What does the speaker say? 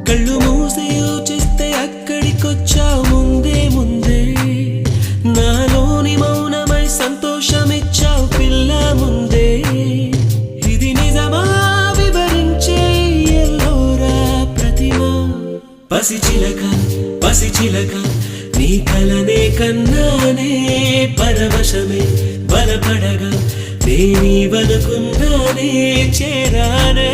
కళ్ళు మూసి యోచిస్తే అక్కడికొచ్చావు ముందే ముందే నాలోని మౌనమై సంతోషమిచ్చావు పిల్ల ముందే ఇది నిజమా వివరించే ఎల్లోరా ప్రతిమ పసిచిలక పసిచిలక నీ కలనే కన్నానే పరవశమే బలపడగా నేనీవనుకున్నానే చేరానే